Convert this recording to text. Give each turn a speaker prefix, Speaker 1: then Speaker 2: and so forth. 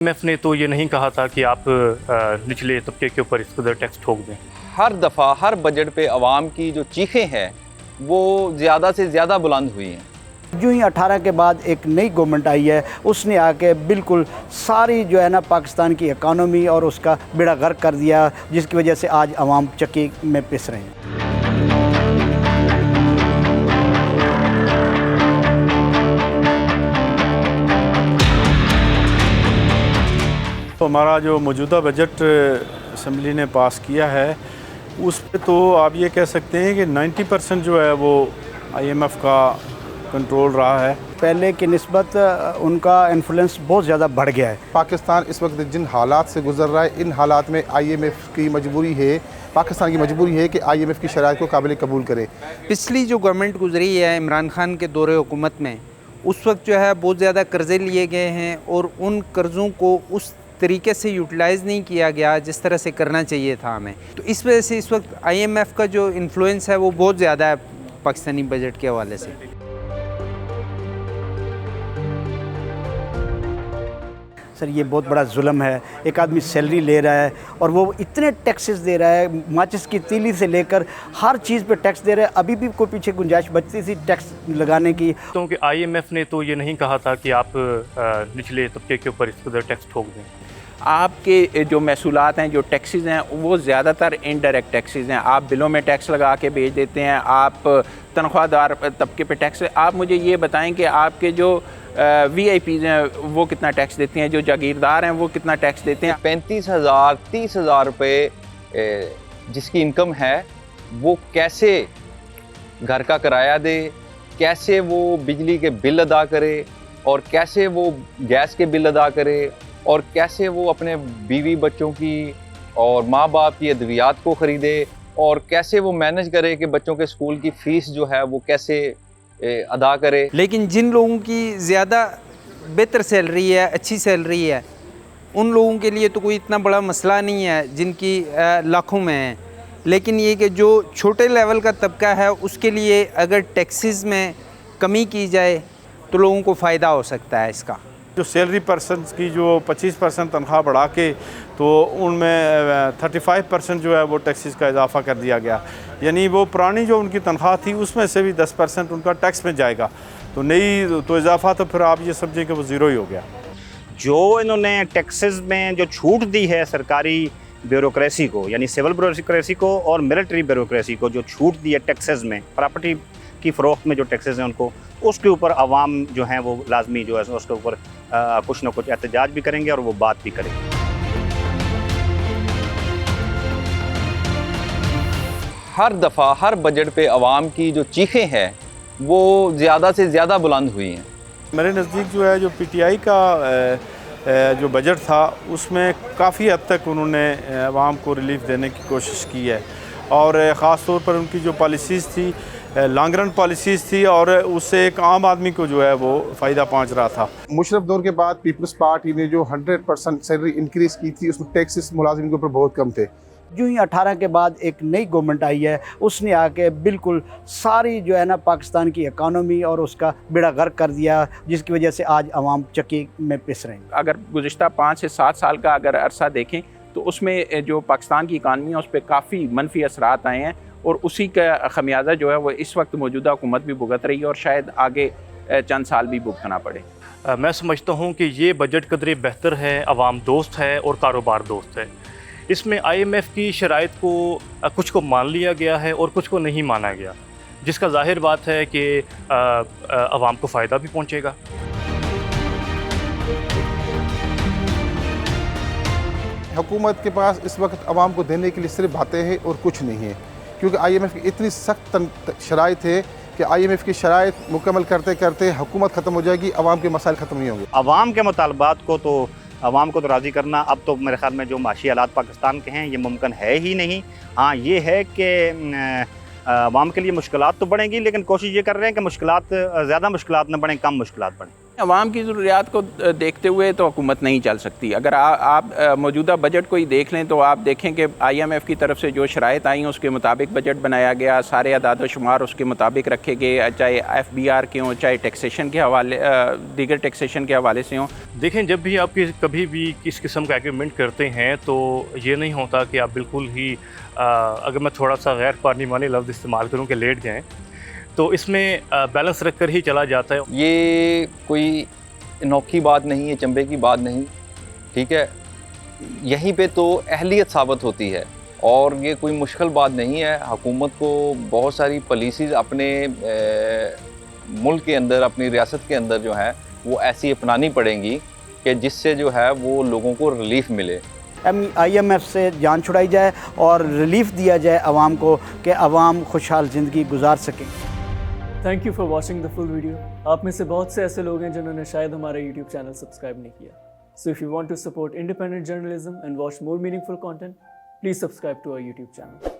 Speaker 1: IMF ने तो ये नहीं कहा था कि आप निचले तबके के ऊपर इस कदर टैक्स ठोक दें।
Speaker 2: हर दफ़ा हर बजट पे आवाम की जो चीखें हैं वो ज़्यादा से ज़्यादा बुलंद हुई हैं।
Speaker 3: यूँ ही 18 के बाद एक नई गवर्नमेंट आई है, उसने आके बिल्कुल सारी जो है ना पाकिस्तान की इकानमी और उसका बेड़ा गर्क कर दिया, जिसकी वजह से आज आवाम चक्की में पिस रहे हैं।
Speaker 4: तो हमारा जो मौजूदा बजट असम्बली ने पास किया है उस पे तो आप ये कह सकते हैं कि 90% जो है वो IMF का कंट्रोल रहा है।
Speaker 3: पहले की निस्बत उनका इन्फ्लुएंस बहुत ज़्यादा बढ़ गया है।
Speaker 5: पाकिस्तान इस वक्त जिन हालात से गुजर रहा है, इन हालात में IMF की मजबूरी है, पाकिस्तान की मजबूरी है कि IMF की शराइत को काबिल कबूल करे।
Speaker 6: पिछली जो गवर्नमेंट गुजरी है इमरान खान के दौरे हुकूमत में, उस वक्त जो है बहुत ज़्यादा कर्ज़े लिए गए हैं और उन कर्ज़ों को उस तरीके से यूटिलाइज़ नहीं किया गया जिस तरह से करना चाहिए था हमें। तो इस वजह से इस वक्त IMF का जो इन्फ्लुएंस है वो बहुत ज़्यादा है पाकिस्तानी बजट के हवाले से।
Speaker 3: सर ये बहुत बड़ा जुल्म है। एक आदमी सैलरी ले रहा है और वो इतने टैक्सेस दे रहा है, माचिस की तीली से लेकर हर चीज़ पे टैक्स दे रहा है। अभी भी कोई पीछे गुंजाइश बचती थी टैक्स लगाने की।
Speaker 1: क्योंकि IMF ने तो ये नहीं कहा था कि आप निचले तबके के ऊपर इस कदर टैक्स ठोक दें।
Speaker 7: आपके जो महसूलात हैं, जो टैक्सेस हैं, वो ज़्यादातर इनडायरेक्ट टैक्सेस हैं। आप बिलों में टैक्स लगा के भेज देते हैं, आप तनख्वाहदार तबके पे टैक्स। आप मुझे ये बताएं कि आपके जो VIPs हैं वो कितना टैक्स देते हैं, जो जागीरदार हैं वो कितना टैक्स देते हैं।
Speaker 2: 35,000 30,000 रुपये जिसकी इनकम है वो कैसे घर का किराया दे, कैसे वो बिजली के बिल अदा करे और कैसे वो गैस के बिल अदा करे और कैसे वो अपने बीवी बच्चों की और माँ बाप की अद्वियात को ख़रीदे और कैसे वो मैनेज करे कि बच्चों के स्कूल की फ़ीस जो है वो कैसे अदा करे।
Speaker 6: लेकिन जिन लोगों की ज़्यादा बेहतर सैलरी है, अच्छी सैलरी है, उन लोगों के लिए तो कोई इतना बड़ा मसला नहीं है जिनकी लाखों में है। लेकिन ये कि जो छोटे लेवल का तबका है उसके लिए अगर टैक्सेस में कमी की जाए तो लोगों को फ़ायदा हो सकता है इसका।
Speaker 4: जो सैलरी पर्सन की जो 25% तनख्वाह बढ़ा के तो उनमें 35% जो है वो टैक्सेस का इजाफा कर दिया गया। यानी वो पुरानी जो उनकी तनख्वाह थी उसमें से भी 10% उनका टैक्स में जाएगा। तो नई तो इजाफा तो फिर आप ये समझें कि वो ज़ीरो ही हो गया।
Speaker 8: जो इन्होंने टैक्सेस में जो छूट दी है सरकारी ब्यूरोक्रेसी को, यानी सिविल ब्यूरोक्रेसी को और मिलिट्री ब्यूरोक्रेसी को, जो छूट दी है टैक्सेस में, प्रॉपर्टी की फ़रोख्त में जो टैक्सेस हैं उनको, उसके ऊपर आवाम जो हैं वो लाजमी जो है उसके ऊपर कुछ ना कुछ एहतजाज भी करेंगे और वो बात भी करेंगे।
Speaker 2: हर दफ़ा हर बजट पे आवाम की जो चीखें हैं वो ज़्यादा से ज़्यादा बुलंद हुई हैं। मेरे
Speaker 4: नज़दीक जो है जो PTI का जो बजट था उसमें काफ़ी हद तक उन्होंने आवाम को रिलीफ देने की कोशिश की है और ख़ास तौर पर उनकी जो पॉलिसीज़ थी लॉन्ग रन पॉलिसीज़ थी और उससे एक आम आदमी को जो है वो फ़ायदा पहुंच रहा था।
Speaker 5: मुशर्रफ दौर के बाद पीपल्स पार्टी ने जो 100% सैलरी इंक्रीज़ की थी उसमें टैक्सेस मुलाजिम के ऊपर बहुत कम थे।
Speaker 3: यूँ ही 18 के बाद एक नई गवर्नमेंट आई है, उसने आके बिल्कुल सारी जो है ना पाकिस्तान की इकानमी और उसका बेड़ा गर्क कर दिया, जिसकी वजह से आज आवाम चक्की में पिस रहे हैं।
Speaker 7: अगर गुज़िश्ता 5 से 7 साल का अगर अरसा देखें तो उसमें जो पाकिस्तान की इकानमी है उस पर काफ़ी मनफी असरात आए हैं और उसी का खमियाजा जो है वो इस वक्त मौजूदा हुकूमत भी भुगत रही है और शायद आगे चंद साल भी भुगतना पड़े।
Speaker 1: मैं समझता हूँ कि ये बजट कदरे बेहतर है, आवाम दोस्त है और कारोबार दोस्त है। इसमें IMF की शराइत को कुछ को मान लिया गया है और कुछ को नहीं माना गया, जिसका जाहिर बात है कि आवाम को फ़ायदा भी पहुँचेगा।
Speaker 5: हुकूमत के पास इस वक्त आवाम को देने के लिए सिर्फ बातें हैं और कुछ नहीं है, क्योंकि IMF की इतनी सख्त शराइत है कि IMF की शराइत मुकम्मल करते करते हुकूमत ख़त्म हो जाएगी, आवाम के मसाइल ख़त्म नहीं होंगे।
Speaker 8: आवाम के मुतालबात को तो आवाम को तो राज़ी करना अब तो मेरे ख्याल में जो माशी हालात पाकिस्तान के हैं ये मुमकिन है ही नहीं। हाँ, ये है कि आवाम के लिए मुश्किलात तो बढ़ेंगी, लेकिन कोशिश ये कर रहे हैं कि मुश्किलात ज़्यादा मुश्किलात न बढ़ें, कम मुश्किलात बढ़ें।
Speaker 7: अवाम की ज़रूरियात को देखते हुए तो हुकूमत नहीं चल सकती। अगर आप मौजूदा बजट को ही देख लें तो आप देखें कि IMF की तरफ से जो शराइत आई हैं उसके मुताबिक बजट बनाया गया, सारे अदाद व शुमार उसके मुताबिक रखे गए, चाहे FBR के हों, चाहे टैक्सेशन के हवाले दीगर टैक्सेशन के हवाले से हों।
Speaker 1: देखें, जब भी आप कभी भी किस किस्म का एग्रीमेंट करते हैं तो ये नहीं होता कि आप बिल्कुल ही अगर मैं थोड़ा सा गैर पार्लिमानी लफ्ज़ इस्तेमाल करूँ कि लेट जाएँ, तो इसमें बैलेंस रख कर ही चला जाता है।
Speaker 2: ये कोई अनोखी बात नहीं है, चंबे की बात नहीं, ठीक है। यहीं पे तो अहलियत साबित होती है और ये कोई मुश्किल बात नहीं है। हुकूमत को बहुत सारी पॉलिसीज़ अपने मुल्क के अंदर, अपनी रियासत के अंदर जो है वो ऐसी अपनानी पड़ेंगी कि जिससे जो है वो लोगों को रिलीफ मिले।
Speaker 3: IMF से जान छुड़ाई जाए और रिलीफ दिया जाए आवाम को कि आवाम खुशहाल ज़िंदगी गुजार सकें।
Speaker 9: Thank you for watching the full video. आप में से बहुत से ऐसे लोग हैं जिन्होंने शायद हमारा यूट्यूब चैनल सब्सक्राइब नहीं किया। So if you want to support independent journalism and watch more meaningful content, please subscribe to our YouTube channel.